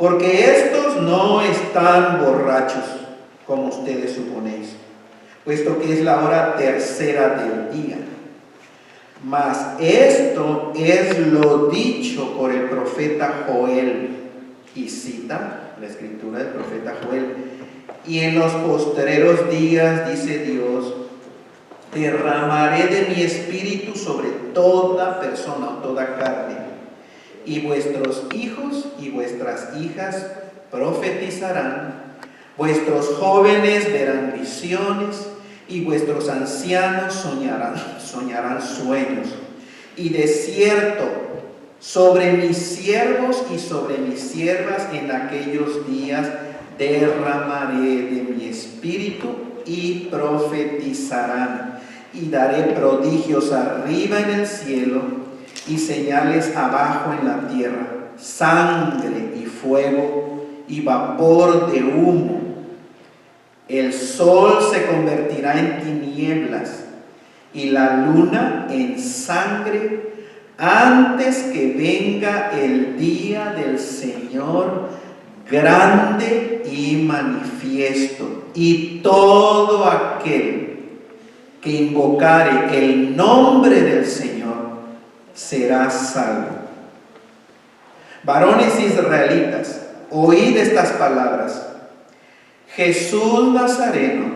porque estos no están borrachos, como ustedes suponéis, puesto que es la hora tercera del día. Mas esto es lo dicho por el profeta Joel, y cita la escritura del profeta Joel: y en los postreros días, dice Dios, derramaré de mi espíritu sobre toda persona o toda carne, y vuestros hijos y vuestras hijas profetizarán, vuestros jóvenes verán visiones, y vuestros ancianos soñarán sueños. Y de cierto, sobre mis siervos y sobre mis siervas en aquellos días derramaré de mi espíritu y profetizarán. Y daré prodigios arriba en el cielo y señales abajo en la tierra, sangre y fuego y vapor de humo. El sol se convertirá en tinieblas y la luna en sangre antes que venga el día del Señor grande y manifiesto. Y todo aquel que invocare el nombre del Señor será salvo. Varones israelitas, oíd estas palabras. Jesús Nazareno,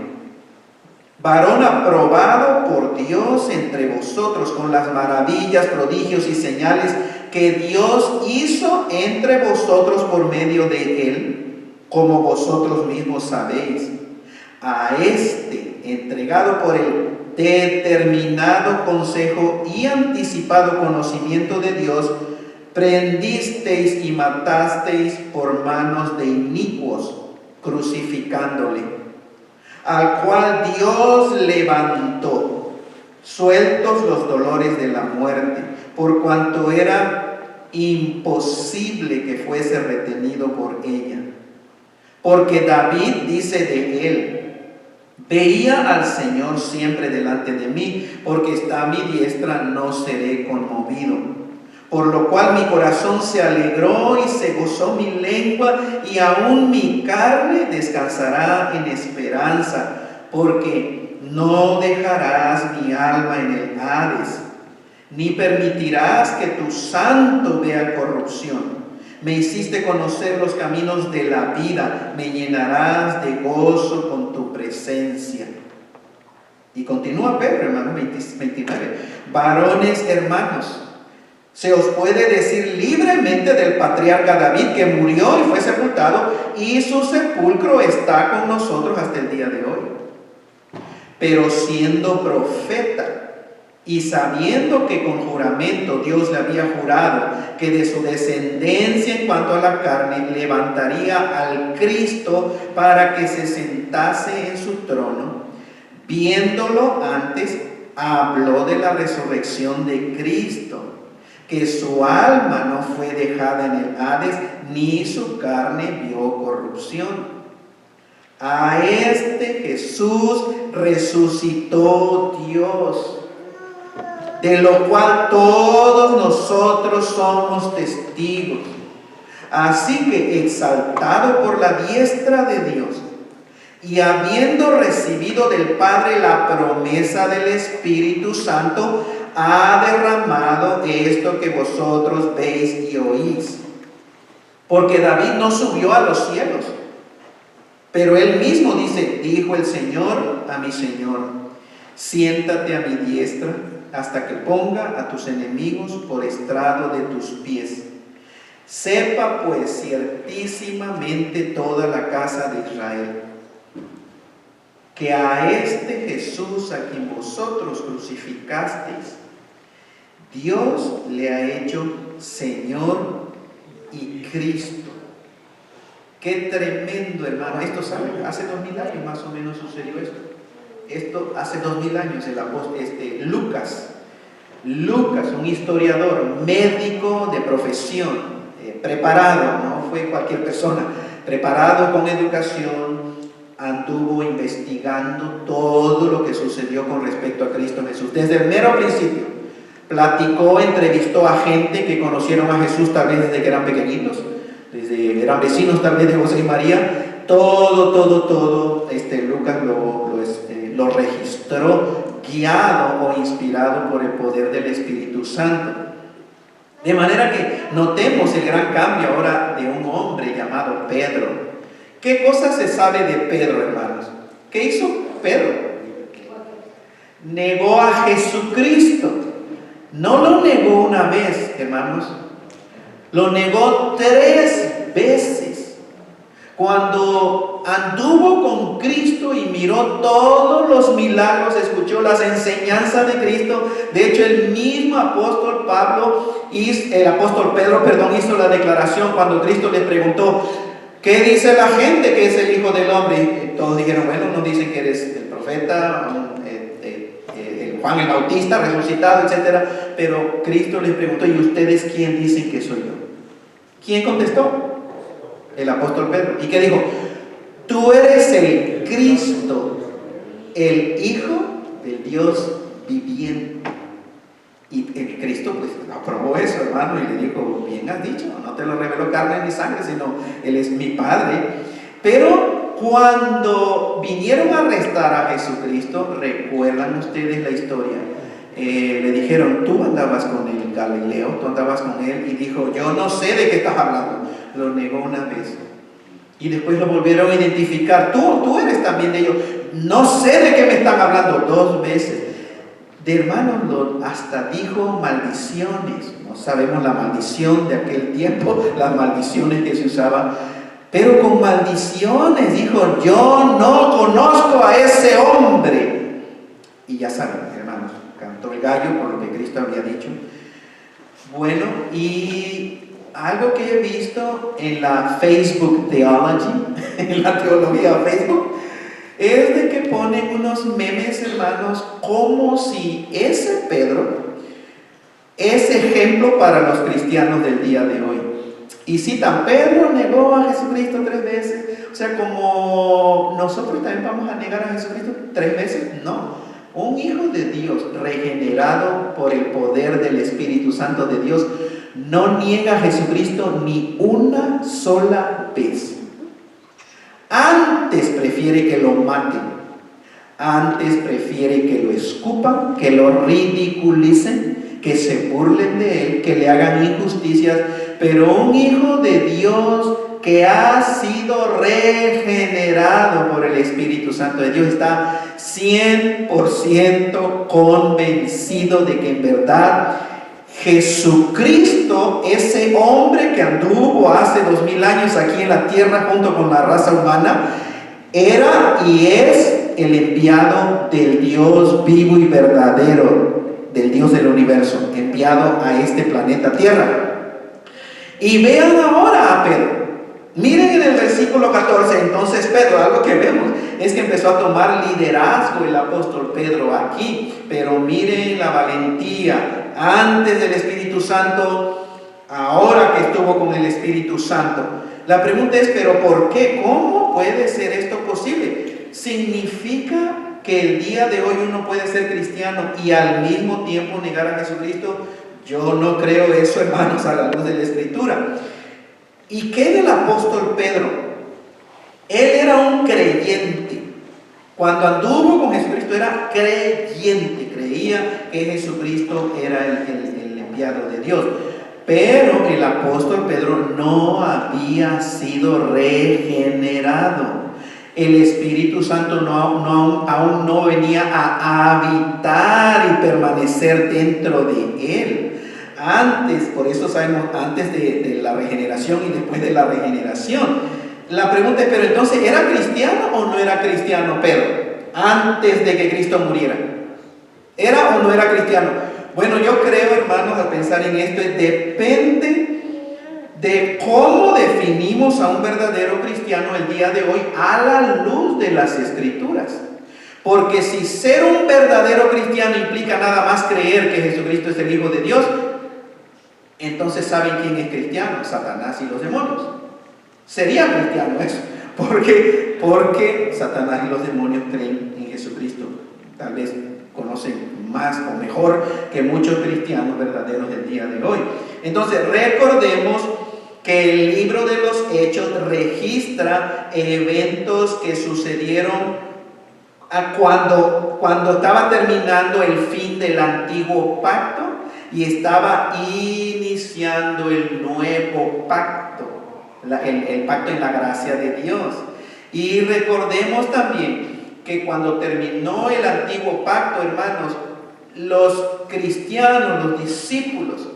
varón aprobado por Dios entre vosotros con las maravillas, prodigios y señales que Dios hizo entre vosotros por medio de él, como vosotros mismos sabéis. A este, entregado por el determinado consejo y anticipado conocimiento de Dios, prendisteis y matasteis por manos de inicuos, crucificándole, al cual Dios levantó, sueltos los dolores de la muerte, por cuanto era imposible que fuese retenido por ella. Porque David dice de él: veía al Señor siempre delante de mí, porque está a mi diestra, no seré conmovido. Por lo cual mi corazón se alegró y se gozó mi lengua, y aún mi carne descansará en esperanza, porque no dejarás mi alma en el Hades, ni permitirás que tu santo vea corrupción. Me hiciste conocer los caminos de la vida, me llenarás de gozo con tu presencia. Y continúa Pedro, hermano, 29. Varones hermanos, se os puede decir libremente del patriarca David, que murió y fue sepultado, y su sepulcro está con nosotros hasta el día de hoy. Pero siendo profeta, y sabiendo que con juramento Dios le había jurado que de su descendencia en cuanto a la carne levantaría al Cristo para que se sentase en su trono, viéndolo antes, habló de la resurrección de Cristo, que su alma no fue dejada en el Hades, ni su carne vio corrupción. A este Jesús resucitó Dios, de lo cual todos nosotros somos testigos. Así que, exaltado por la diestra de Dios, y habiendo recibido del Padre la promesa del Espíritu Santo, ha derramado esto que vosotros veis y oís. Porque David no subió a los cielos, pero él mismo dice: dijo el Señor a mi Señor, siéntate a mi diestra hasta que ponga a tus enemigos por estrado de tus pies. Sepa pues ciertísimamente toda la casa de Israel, que a este Jesús a quien vosotros crucificasteis, Dios le ha hecho Señor y Cristo. Qué tremendo, hermano. Esto, ¿saben? Hace 2000 años más o menos sucedió esto. Esto hace 2000 años el apóstol Lucas, un historiador, médico de profesión, preparado, no fue cualquier persona, preparado con educación, anduvo investigando todo lo que sucedió con respecto a Cristo Jesús. Desde el mero principio, platicó, entrevistó a gente que conocieron a Jesús tal vez desde que eran pequeñitos, eran vecinos tal vez de José y María. Todo, Lucas lo registró guiado o inspirado por el poder del Espíritu Santo. De manera que notemos el gran cambio ahora de un hombre llamado Pedro. ¿Qué cosa se sabe de Pedro, hermanos? ¿Qué hizo Pedro? Negó a Jesucristo. No lo negó una vez, hermanos. Lo negó 3 veces. Cuando anduvo con Cristo y miró todos los milagros, escuchó las enseñanzas de Cristo. De hecho, el mismo apóstol Pedro, hizo la declaración cuando Cristo le preguntó: ¿qué dice la gente que es el Hijo del Hombre? Y todos dijeron: bueno, unos dicen que eres el profeta, Juan el Bautista resucitado, etc. Pero Cristo les preguntó: ¿y ustedes quién dicen que soy yo? ¿Quién contestó? El apóstol Pedro. ¿Y qué dijo? Tú eres el Cristo, el Hijo del Dios viviente. Y el Cristo pues aprobó eso, hermano, y le dijo: bien has dicho, no te lo reveló carne ni sangre, sino Él es mi Padre. Pero cuando vinieron a arrestar a Jesucristo, ¿recuerdan ustedes la historia? Le dijeron: tú andabas con él en Galileo, tú andabas con él, y dijo: yo no sé de qué estás hablando. Lo negó una vez. Y después lo volvieron a identificar: tú eres también de ellos. No sé de qué me están hablando. 2 veces. De hermanos, hasta dijo maldiciones. No sabemos la maldición de aquel tiempo, las maldiciones que se usaban, pero con maldiciones dijo: yo no conozco a ese hombre. Y ya saben, hermanos, cantó el gallo por lo que Cristo había dicho. Bueno, y algo que he visto en la Facebook Theology, en la teología Facebook, es de que ponen unos memes, hermanos, como si ese Pedro es ejemplo para los cristianos del día de hoy. Y citan: Pedro negó a Jesucristo 3 veces. O sea, como nosotros también vamos a negar a Jesucristo 3 veces. No. Un hijo de Dios regenerado por el poder del Espíritu Santo de Dios no niega a Jesucristo ni una sola vez. Antes prefiere que lo maten, antes prefiere que lo escupan, que lo ridiculicen, que se burlen de él, que le hagan injusticias. Pero un hijo de Dios que ha sido regenerado por el Espíritu Santo de Dios está 100% convencido de que en verdad Jesucristo, ese hombre que anduvo hace 2000 años aquí en la tierra junto con la raza humana, era y es el enviado del Dios vivo y verdadero, del Dios del universo, enviado a este planeta Tierra. Y vean ahora a Pedro. Miren en el versículo 14, entonces Pedro, algo que vemos es que empezó a tomar liderazgo el apóstol Pedro aquí, pero miren la valentía antes del Espíritu Santo, ahora que estuvo con el Espíritu Santo. La pregunta es: ¿pero por qué? ¿Cómo puede ser esto posible? ¿Significa que el día de hoy uno puede ser cristiano y al mismo tiempo negar a Jesucristo? Yo no creo eso, hermanos, a la luz de la Escritura. ¿Y qué del apóstol Pedro? Él era un creyente. Cuando anduvo con Jesucristo era creyente, creía que Jesucristo era el enviado de Dios. Pero el apóstol Pedro no había sido regenerado. El Espíritu Santo aún no venía a habitar y permanecer dentro de él. Antes, por eso sabemos, antes de la regeneración y después de la regeneración. La pregunta es: ¿pero entonces era cristiano o no era cristiano Pedro? Antes de que Cristo muriera, ¿era o no era cristiano? Bueno, yo creo, hermanos, al pensar en esto, depende de cómo definimos a un verdadero cristiano el día de hoy a la luz de las Escrituras. Porque si ser un verdadero cristiano implica nada más creer que Jesucristo es el Hijo de Dios, entonces ¿saben quién es cristiano? Satanás y los demonios. Sería cristiano eso. Porque Satanás y los demonios creen en Jesucristo. Tal vez conocen más o mejor que muchos cristianos verdaderos del día de hoy. Entonces recordemos que el libro de los Hechos registra eventos que sucedieron cuando estaba terminando el fin del antiguo pacto y estaba iniciando el nuevo pacto, el pacto en la gracia de Dios. Y recordemos también que cuando terminó el antiguo pacto, hermanos, los cristianos, los discípulos,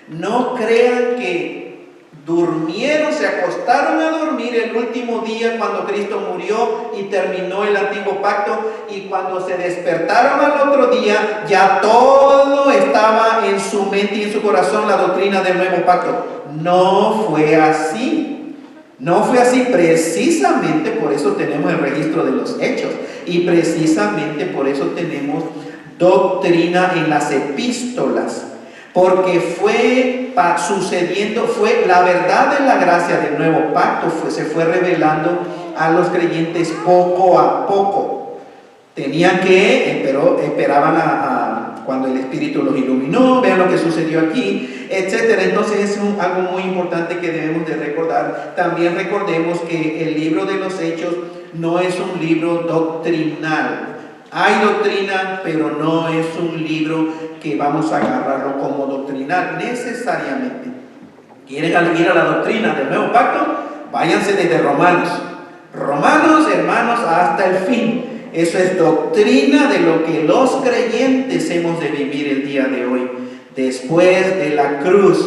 no crean que durmieron, se acostaron a dormir el último día cuando Cristo murió y terminó el antiguo pacto, y cuando se despertaron al otro día ya todo estaba en su mente y en su corazón, la doctrina del nuevo pacto. No fue así. No fue así. Precisamente por eso tenemos el registro de los hechos, y precisamente por eso tenemos doctrina en las epístolas, porque fue sucediendo, fue la verdad de la gracia del nuevo pacto, se fue revelando a los creyentes poco a poco. Tenían que, esperaban cuando el Espíritu los iluminó, vean lo que sucedió aquí, etcétera. Entonces es algo muy importante que debemos de recordar. También recordemos que el libro de los Hechos no es un libro doctrinal. Hay doctrina, pero no es un libro que vamos a agarrarlo como doctrinal necesariamente. ¿Quieren ir a la doctrina del nuevo pacto? Váyanse desde Romanos, hermanos, hasta el fin. Eso es doctrina de lo que los creyentes hemos de vivir el día de hoy, después de la cruz.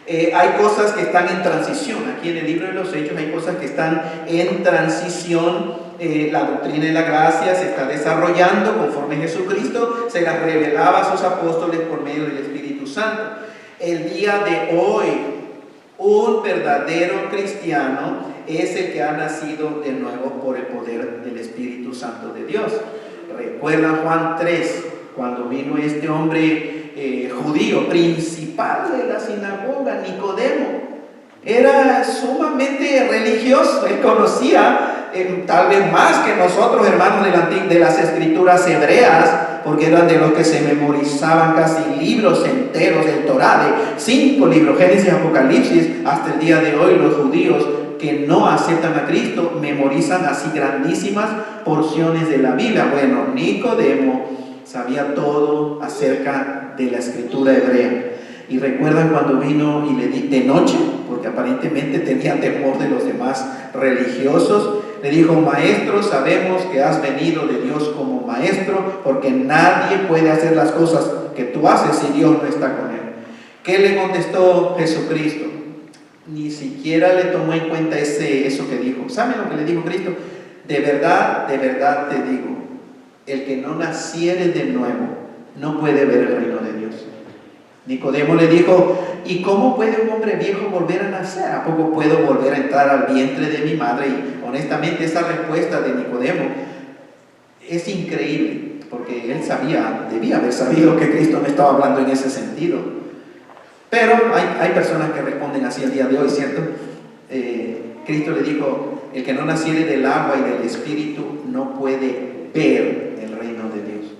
Hay cosas que están en transición. Aquí en el libro de los Hechos hay cosas que están en transición. La doctrina de la gracia se está desarrollando conforme Jesucristo se la revelaba a sus apóstoles por medio del Espíritu Santo. El día de hoy, un verdadero cristiano es el que ha nacido de nuevo por el poder del Espíritu Santo de Dios. Recuerdan Juan 3, cuando vino este hombre judío, principal de la sinagoga, Nicodemo. Era sumamente religioso, él conocía tal vez más que nosotros, hermanos de las escrituras hebreas, porque eran de los que se memorizaban casi libros enteros del Torá, de 5 libros, Génesis, Apocalipsis. Hasta el día de hoy los judíos que no aceptan a Cristo memorizan así grandísimas porciones de la Biblia. Bueno, Nicodemo sabía todo acerca de la escritura hebrea. Y recuerdan cuando vino y le di de noche, porque aparentemente tenía temor de los demás religiosos, le dijo: maestro, sabemos que has venido de Dios como maestro, porque nadie puede hacer las cosas que tú haces si Dios no está con él. ¿Qué le contestó Jesucristo? Ni siquiera le tomó en cuenta eso que dijo. ¿Saben lo que le dijo Cristo? De verdad te digo, el que no naciere de nuevo no puede ver el reino de Dios. Nicodemo le dijo: ¿y cómo puede un hombre viejo volver a nacer? ¿A poco puedo volver a entrar al vientre de mi madre? Y honestamente esa respuesta de Nicodemo es increíble, porque él debía haber sabido que Cristo no estaba hablando en ese sentido. Pero hay personas que responden así el día de hoy, ¿cierto? Cristo le dijo: el que no naciere del agua y del Espíritu no puede ver el reino de Dios.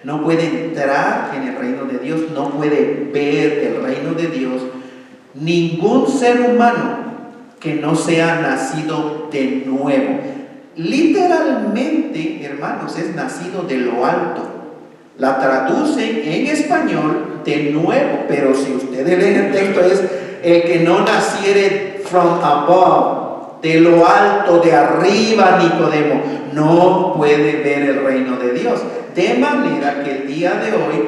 No puede entrar en el reino de Dios, no puede ver el reino de Dios ningún ser humano que no sea nacido de nuevo. Literalmente, hermanos, es nacido de lo alto. La traducen en español de nuevo, pero si ustedes leen el texto es el que no naciere from above, de lo alto, de arriba. Nicodemo no puede ver el reino de Dios. De manera que el día de hoy,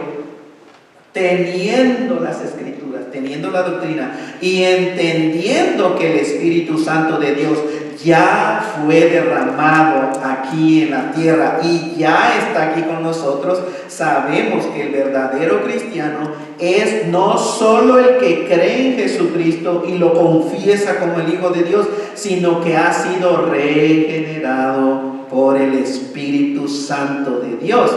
teniendo las escrituras, teniendo la doctrina y entendiendo que el Espíritu Santo de Dios ya fue derramado aquí en la tierra y ya está aquí con nosotros, sabemos que el verdadero cristiano es no solo el que cree en Jesucristo y lo confiesa como el Hijo de Dios, sino que ha sido regenerado por el Espíritu Santo de Dios.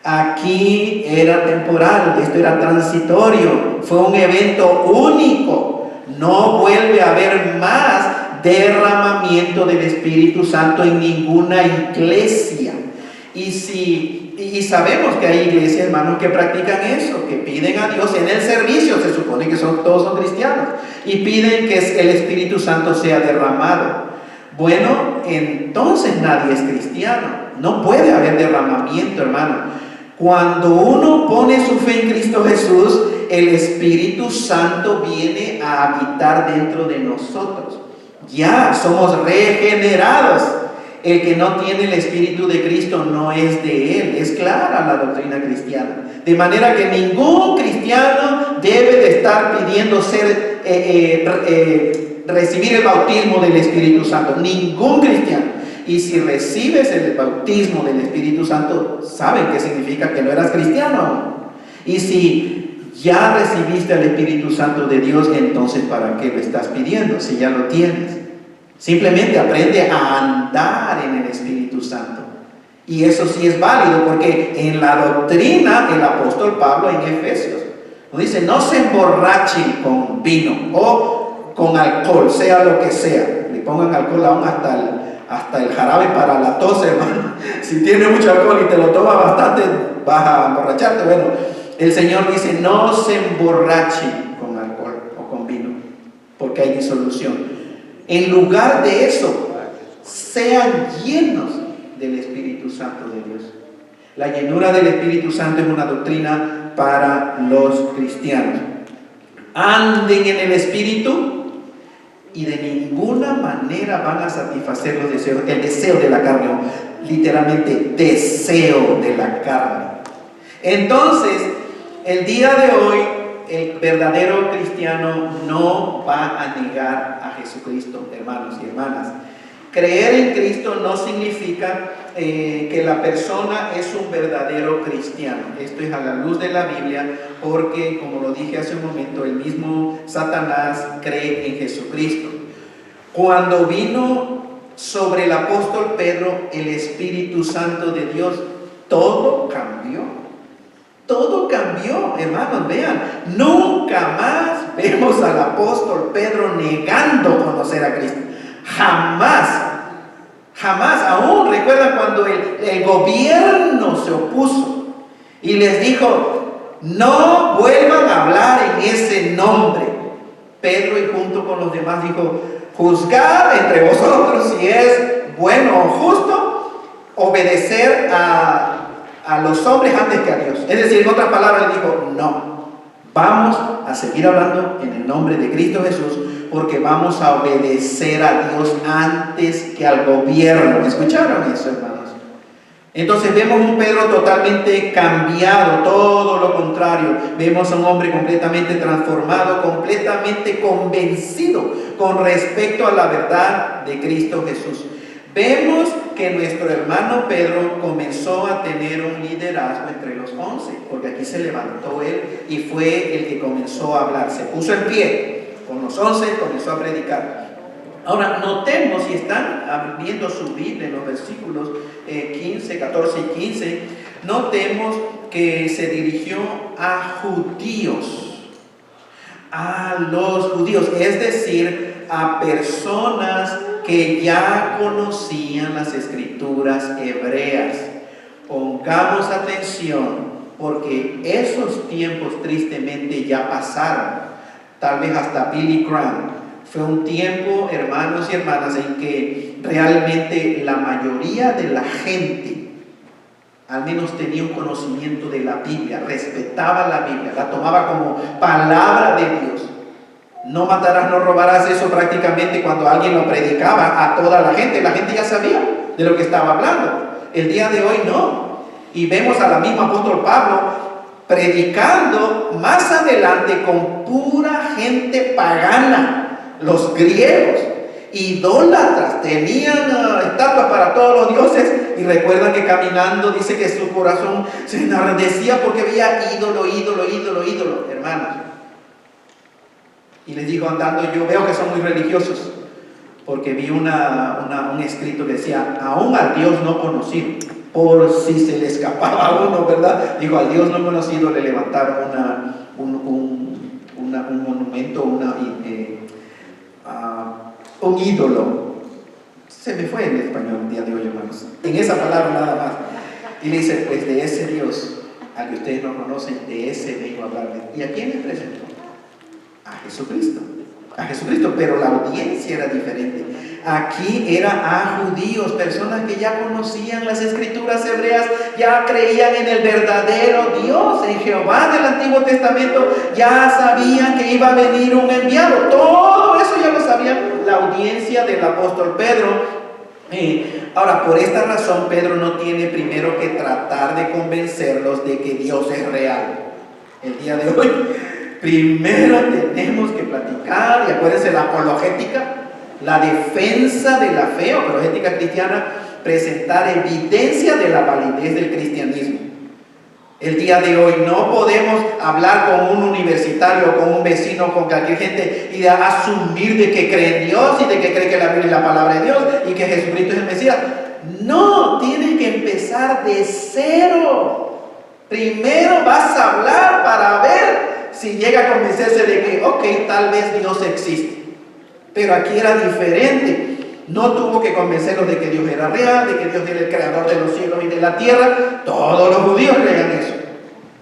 Aquí era temporal, esto era transitorio, fue un evento único. No vuelve a haber más derramamiento del Espíritu Santo en ninguna iglesia. Y sabemos que hay iglesias, hermanos, que practican eso, que piden a Dios en el servicio, se supone que todos son cristianos, y piden que el Espíritu Santo sea derramado. Bueno, entonces nadie es cristiano. No puede haber derramamiento, hermano. Cuando uno pone su fe en Cristo Jesús, el Espíritu Santo viene a habitar dentro de nosotros. Ya somos regenerados. El que no tiene el Espíritu de Cristo no es de Él. Es clara la doctrina cristiana. De manera que ningún cristiano debe de estar pidiendo recibir el bautismo del Espíritu Santo. Ningún cristiano. Y si recibes el bautismo del Espíritu Santo, ¿saben qué significa? Que no eras cristiano aún. Y si ya recibiste el Espíritu Santo de Dios, entonces ¿para qué lo estás pidiendo si ya lo tienes? Simplemente aprende a andar en el Espíritu Santo. Y eso sí es válido, porque en la doctrina el apóstol Pablo en Efesios nos dice: no se emborrachen con vino o con alcohol, sea lo que sea. Le pongan alcohol aún hasta el jarabe para la tos, hermano. Si tiene mucho alcohol y te lo tomas bastante, vas a emborracharte. Bueno, el Señor dice: no se emborrachen con alcohol o con vino, porque hay disolución. En lugar de eso, sean llenos del Espíritu Santo de Dios. La llenura del Espíritu Santo es una doctrina para los cristianos. Anden en el Espíritu y de ninguna manera van a satisfacer los deseos, el deseo de la carne, o literalmente deseo de la carne. Entonces, el día de hoy, el verdadero cristiano no va a negar a Jesucristo, hermanos y hermanas. Creer en Cristo no significa que la persona es un verdadero cristiano. Esto es a la luz de la Biblia, porque, como lo dije hace un momento, el mismo Satanás cree en Jesucristo. Cuando vino sobre el apóstol Pedro el Espíritu Santo de Dios, todo cambió. Todo cambió, hermanos, vean. Nunca más vemos al apóstol Pedro negando conocer a Cristo. Jamás, jamás. Aún recuerdan cuando el gobierno se opuso y les dijo: no vuelvan a hablar en ese nombre. Pedro, y junto con los demás, dijo: juzgad entre vosotros si es bueno o justo obedecer a los hombres antes que a Dios. Es decir, en otras palabras, le dijo: no, vamos a seguir hablando en el nombre de Cristo Jesús, porque vamos a obedecer a Dios antes que al gobierno. ¿Escucharon eso, hermanos? Entonces vemos un Pedro totalmente cambiado, todo lo contrario. Vemos a un hombre completamente transformado, completamente convencido con respecto a la verdad de Cristo Jesús. Vemos que nuestro hermano Pedro comenzó a tener un liderazgo entre los 11, porque aquí se levantó él y fue el que comenzó a hablar. Se puso en pie con los 11 y comenzó a predicar. Ahora, notemos, si están viendo su Biblia en los versículos 15, 14 y 15, notemos que se dirigió a judíos, a los judíos, es decir, a personas que ya conocían las escrituras hebreas. Pongamos atención, porque esos tiempos tristemente ya pasaron. Tal vez hasta Billy Graham. Fue un tiempo, hermanos y hermanas, en que realmente la mayoría de la gente al menos tenía un conocimiento de la Biblia, respetaba la Biblia, la tomaba como palabra de Dios. No matarás, no robarás, eso prácticamente cuando alguien lo predicaba a toda la gente ya sabía de lo que estaba hablando. El día de hoy no. Y vemos a la misma apóstol Pablo predicando más adelante con pura gente pagana. Los griegos, idólatras, tenían estatuas para todos los dioses, y recuerdan que caminando dice que su corazón se enardecía porque veía ídolo, hermanos. Y les digo andando, yo veo que son muy religiosos, porque vi un escrito que decía: aún al Dios no conocido, por si se le escapaba a uno, ¿verdad? Dijo: al Dios no conocido le levantaron un monumento, un ídolo. Se me fue en español el día de hoy, hermanos, en esa palabra nada más. Y le dice, pues de ese Dios al que ustedes no conocen, de ese vengo a hablarles. ¿Y a quién le presentó? A Jesucristo. A Jesucristo, pero la audiencia era diferente. Aquí era a judíos, personas que ya conocían las escrituras hebreas, ya creían en el verdadero Dios, en Jehová del Antiguo Testamento, ya sabían que iba a venir un enviado. Todo eso ya lo sabían la audiencia del apóstol Pedro. Ahora, por esta razón, Pedro no tiene primero que tratar de convencerlos de que Dios es real. El día de hoy, primero tenemos que platicar, y acuérdense, la apologética, la defensa de la fe, apologética cristiana, presentar evidencia de la validez del cristianismo. El día de hoy no podemos hablar con un universitario, con un vecino, con cualquier gente y de asumir de que cree en Dios y de que cree que la Biblia es la palabra de Dios y que Jesucristo es el Mesías. No, tienes que empezar de cero. Primero vas a hablar para ver si llega a convencerse de que, ok, tal vez Dios existe. Pero aquí era diferente. No tuvo que convencerlos de que Dios era real, de que Dios era el creador de los cielos y de la tierra. Todos los judíos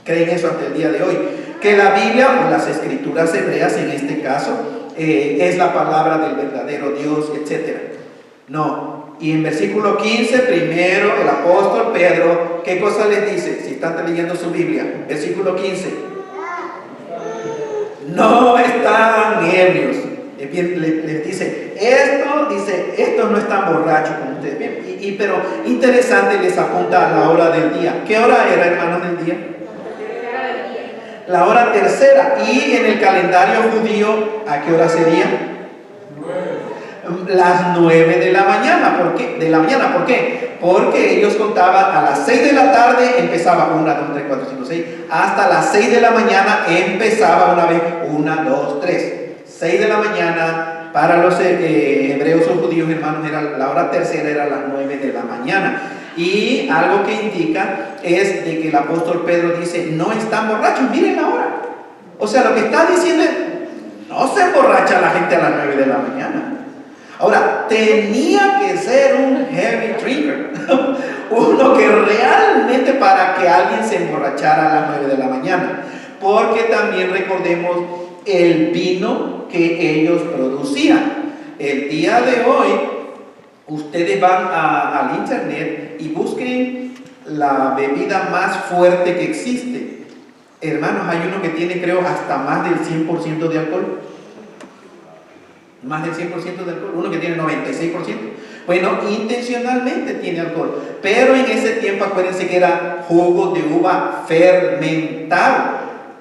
creen eso hasta el día de hoy. Que la Biblia, o las escrituras hebreas en este caso, es la palabra del verdadero Dios, etc. No. Y en versículo 15, primero el apóstol Pedro, ¿qué cosa les dice? Si están leyendo su Biblia, versículo 15. No están ebrios. Les dice, estos no están borrachos como ustedes. Bien, pero interesante, les apunta a la hora del día. ¿Qué hora era, hermanos, del día? La hora tercera. Y en el calendario judío, ¿a qué hora sería? Las 9 de la mañana. ¿Por qué? ¿Por qué? Porque ellos contaban a las 6 de la tarde, empezaba 1, 2, 3, 4, 5, 6. Hasta las 6 de la mañana empezaba una vez 1, 2, 3. 6 de la mañana, para los hebreos o judíos, hermanos, la hora tercera era las 9 de la mañana. Y algo que indica es de que el apóstol Pedro dice, no están borrachos, miren la hora. O sea, lo que está diciendo es, no se emborracha la gente a las 9 de la mañana. Ahora, tenía que ser un heavy drinker, uno que realmente para que alguien se emborrachara a las 9 de la mañana. Porque también recordemos el vino que ellos producían. El día de hoy, ustedes van al internet y busquen la bebida más fuerte que existe. Hermanos, hay uno que tiene, creo, hasta más del 100% de alcohol. Más del 100% de alcohol. Uno que tiene 96%. Bueno, intencionalmente tiene alcohol. Pero en ese tiempo, acuérdense que era jugo de uva fermentado.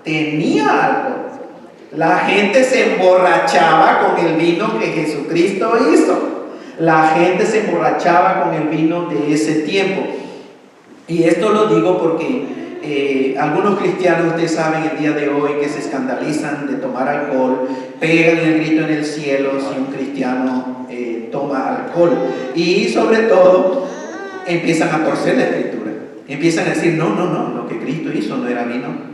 Tenía alcohol. La gente se emborrachaba con el vino que Jesucristo hizo. La gente se emborrachaba con el vino de ese tiempo. Y esto lo digo porque algunos cristianos, ustedes saben, el día de hoy que se escandalizan de tomar alcohol, pegan el grito en el cielo si un cristiano toma alcohol. Y sobre todo, empiezan a torcer la escritura. Empiezan a decir, no, lo que Cristo hizo no era vino.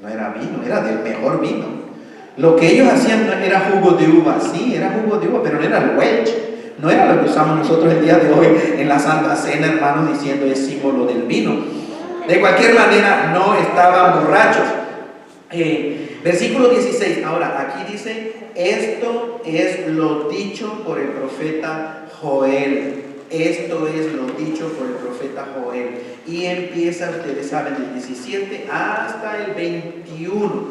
No era vino, era del mejor vino. Lo que ellos hacían era jugo de uva. Sí, era jugo de uva, pero no era el Welch. No era lo que usamos nosotros el día de hoy en la Santa Cena, hermanos, diciendo es símbolo del vino. De cualquier manera, no estaban borrachos. Versículo 16. Ahora, aquí dice, esto es lo dicho por el profeta Joel. Esto es lo dicho por el profeta Joel. Y empieza, ustedes saben, del 17 hasta el 21.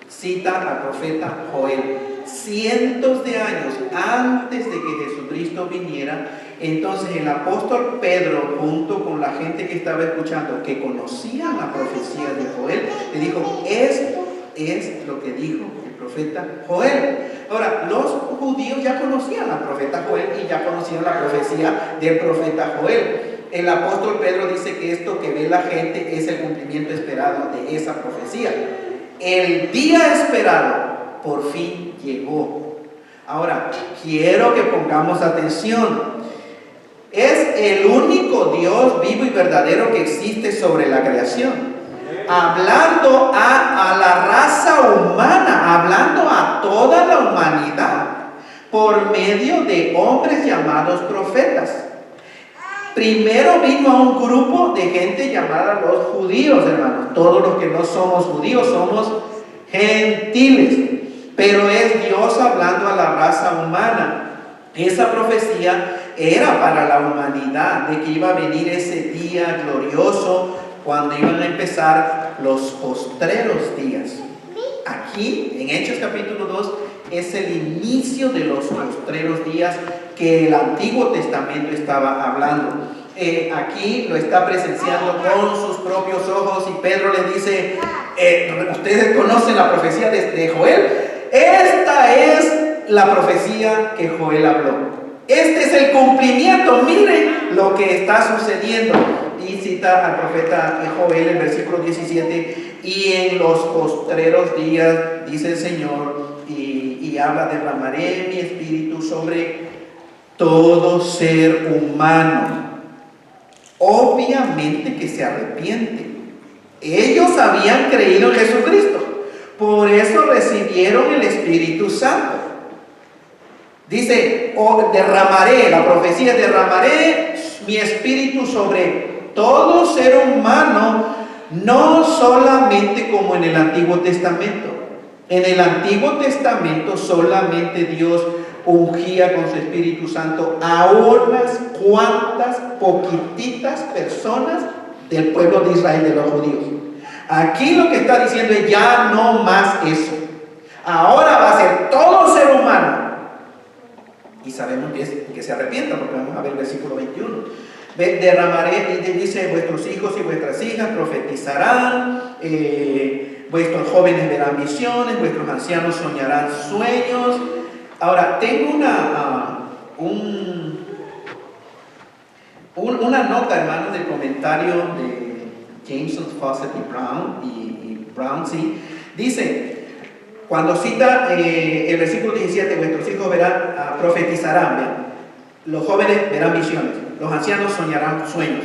Cita al profeta Joel. Cientos de años antes de que Jesucristo viniera, entonces el apóstol Pedro, junto con la gente que estaba escuchando, que conocía la profecía de Joel, le dijo, esto es lo que dijo el profeta Joel. Ahora, los judíos ya conocían al profeta Joel y ya conocían la profecía del profeta Joel. El apóstol Pedro dice que esto que ve la gente es el cumplimiento esperado de esa profecía. El día esperado por fin llegó. Ahora, quiero que pongamos atención. Es el único Dios vivo y verdadero que existe sobre la creación. Hablando a la raza humana, hablando a toda la humanidad, por medio de hombres llamados profetas. Primero vino a un grupo de gente llamada los judíos, hermanos. Todos los que no somos judíos somos gentiles. Pero es Dios hablando a la raza humana. Esa profecía era para la humanidad, de que iba a venir ese día glorioso cuando iban a empezar los postreros días. Aquí, en Hechos capítulo 2, es el inicio de los postreros días que el Antiguo Testamento estaba hablando. Aquí lo está presenciando con sus propios ojos y Pedro le dice, ustedes conocen la profecía de Joel. Esta es la profecía que Joel habló. Este es el cumplimiento. Miren lo que está sucediendo. Y cita al profeta Joel en versículo 17. Y en los postreros días, dice el Señor, y habla, derramaré mi espíritu sobre todo ser humano. Obviamente que se arrepiente. Ellos habían creído en Jesucristo. Por eso recibieron el Espíritu Santo. Dice, derramaré, la profecía, derramaré mi espíritu sobre todo ser humano, no solamente como en el Antiguo Testamento. En el Antiguo Testamento solamente Dios ungía con su Espíritu Santo a unas cuantas, poquititas personas del pueblo de Israel, de los judíos. Aquí lo que está diciendo es ya no más eso. Ahora va a ser todo ser humano. Y sabemos que se arrepienta, porque vamos a ver el versículo 21. Derramaré, dice, vuestros hijos y vuestras hijas profetizarán, vuestros jóvenes verán visiones, vuestros ancianos soñarán sueños. Ahora, tengo una nota, hermanos, del comentario de Jameson, Fawcett y Brown, y Brown, sí, dice, cuando cita el versículo 17, vuestros hijos profetizarán, ¿vean? Los jóvenes verán visiones, los ancianos soñarán sueños.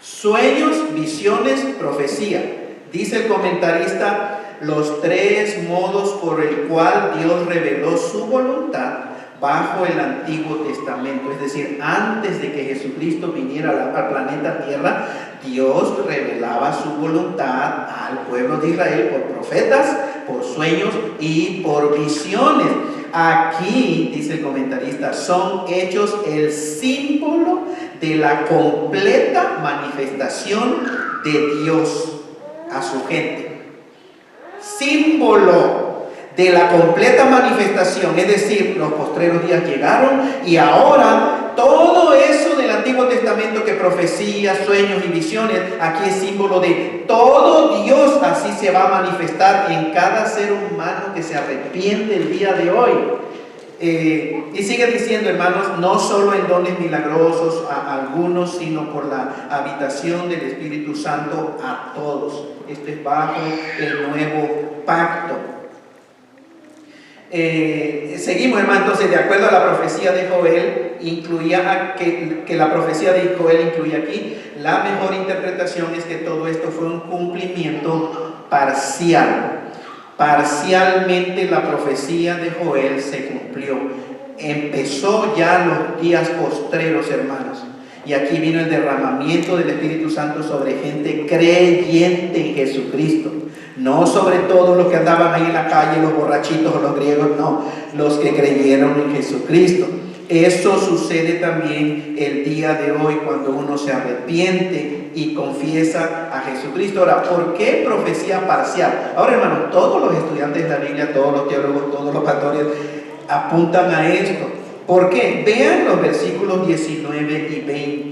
Sueños, visiones, profecía. Dice el comentarista, los tres modos por el cual Dios reveló su voluntad bajo el Antiguo Testamento. Es decir, antes de que Jesucristo viniera al planeta Tierra, Dios revelaba su voluntad al pueblo de Israel por profetas, por sueños y por visiones. Aquí, dice el comentarista, son hechos el símbolo de la completa manifestación de Dios a su gente. Símbolo de la completa manifestación, es decir, los postreros días llegaron y ahora todo eso del Antiguo Testamento que profecías, sueños y visiones, aquí es símbolo de todo Dios, así se va a manifestar en cada ser humano que se arrepiente el día de hoy. Y sigue diciendo, hermanos, no solo en dones milagrosos a algunos, sino por la habitación del Espíritu Santo a todos. Esto es bajo el nuevo pacto. Seguimos, hermano. Entonces, de acuerdo a la profecía de Joel, incluía que la profecía de Joel incluye aquí, la mejor interpretación es que todo esto fue un cumplimiento parcial. Parcialmente la profecía de Joel se cumplió. Empezó ya los días postreros, hermanos. Y aquí vino el derramamiento del Espíritu Santo sobre gente creyente en Jesucristo. No sobre todos los que andaban ahí en la calle, los borrachitos o los griegos, no. Los que creyeron en Jesucristo. Eso sucede también el día de hoy cuando uno se arrepiente y confiesa a Jesucristo. Ahora, ¿por qué profecía parcial? Ahora, hermanos, todos los estudiantes de la Biblia, todos los teólogos, todos los pastores apuntan a esto. ¿Por qué? Vean los versículos 19 y 20.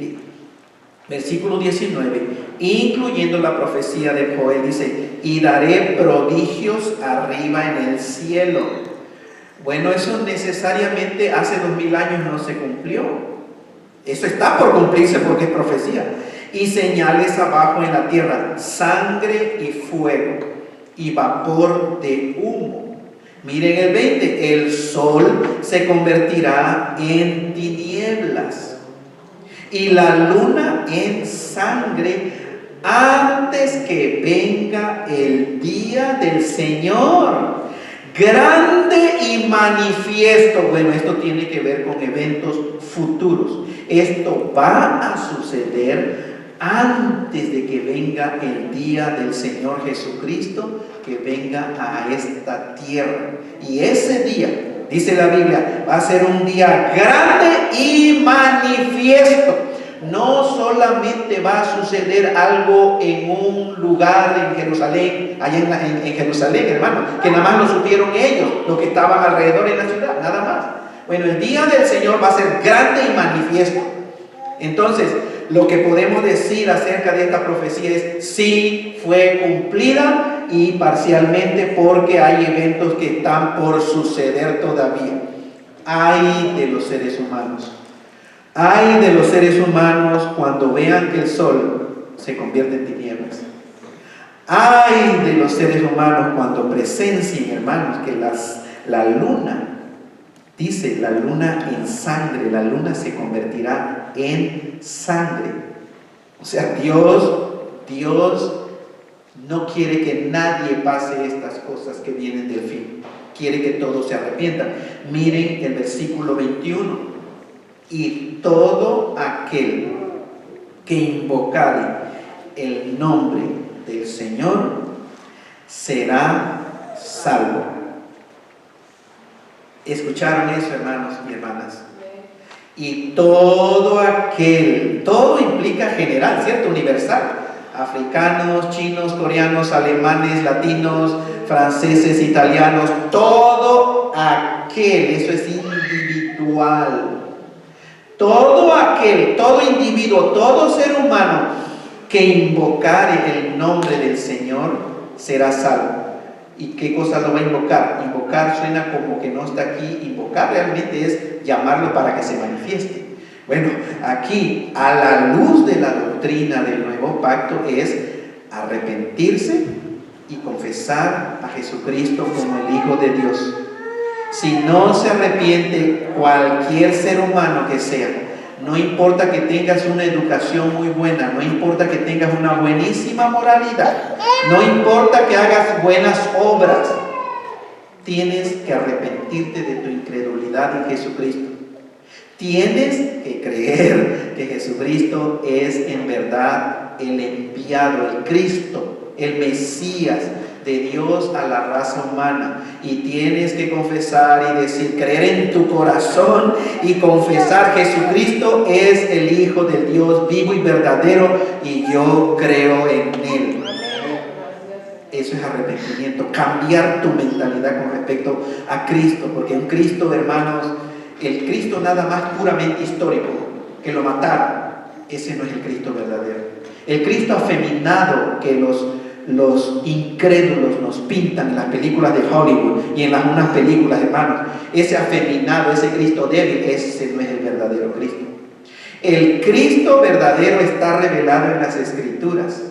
Versículo 19, incluyendo la profecía de Joel, dice, y daré prodigios arriba en el cielo. Bueno, eso necesariamente hace 2000 años no se cumplió. Eso está por cumplirse porque es profecía. Y señales abajo en la tierra, sangre y fuego y vapor de humo. Miren el 20, el sol se convertirá en tinieblas y la luna en sangre antes que venga el día del Señor, grande y manifiesto. Bueno, esto tiene que ver con eventos futuros. Esto va a suceder antes de que venga el día del Señor Jesucristo, que venga a esta tierra. Y ese día, dice la Biblia, va a ser un día grande y manifiesto. No solamente va a suceder algo en un lugar en Jerusalén, allá en Jerusalén, hermano, que nada más lo supieron ellos, los que estaban alrededor en la ciudad, nada más. Bueno, el día del Señor va a ser grande y manifiesto. Entonces, lo que podemos decir acerca de esta profecía es: sí fue cumplida, y parcialmente, porque hay eventos que están por suceder todavía. Ay de los seres humanos. Ay de los seres humanos cuando vean que el sol se convierte en tinieblas. Ay de los seres humanos cuando presencien, hermanos, que la luna, dice la luna en sangre, la luna se convertirá en sangre. O sea, Dios no quiere que nadie pase estas cosas que vienen del fin. Quiere que todos se arrepientan. Miren el versículo 21. Y todo aquel que invocare el nombre del Señor será salvo. ¿Escucharon eso, hermanos y hermanas? Y todo implica general, ¿cierto? Universal. Africanos, chinos, coreanos, alemanes, latinos, franceses, italianos, todo aquel, eso es individual. Todo aquel, todo individuo, todo ser humano que invocare el nombre del Señor será salvo. ¿Y qué cosa lo va a invocar? Invocar suena como que no está aquí. Invocar realmente es llamarlo para que se manifieste. Bueno, aquí, a la luz de la doctrina del nuevo pacto, es arrepentirse y confesar a Jesucristo como el Hijo de Dios. Si no se arrepiente cualquier ser humano que sea, no importa que tengas una educación muy buena, no importa que tengas una buenísima moralidad, no importa que hagas buenas obras, tienes que arrepentirte de tu incredulidad en Jesucristo. Tienes que creer que Jesucristo es en verdad el enviado, el Cristo, el Mesías de Dios a la raza humana. Y tienes que confesar y decir, creer en tu corazón y confesar: Jesucristo es el Hijo del Dios vivo y verdadero, y yo creo en Él. Eso es arrepentimiento, cambiar tu mentalidad con respecto a Cristo, porque un Cristo, hermanos, el Cristo nada más puramente histórico, que lo mataron, ese no es el Cristo verdadero. El Cristo afeminado que los incrédulos nos pintan en las películas de Hollywood y en unas películas, hermanos, ese afeminado, ese Cristo débil, ese no es el verdadero Cristo. El Cristo verdadero está revelado en las Escrituras.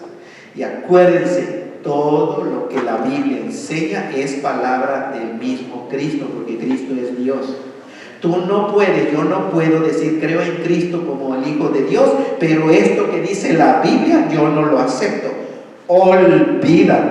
Y acuérdense, todo lo que la Biblia enseña es palabra del mismo Cristo, porque Cristo es Dios. Tú no puedes, yo no puedo decir creo en Cristo como el Hijo de Dios, pero esto que dice la Biblia yo no lo acepto. Olvídate.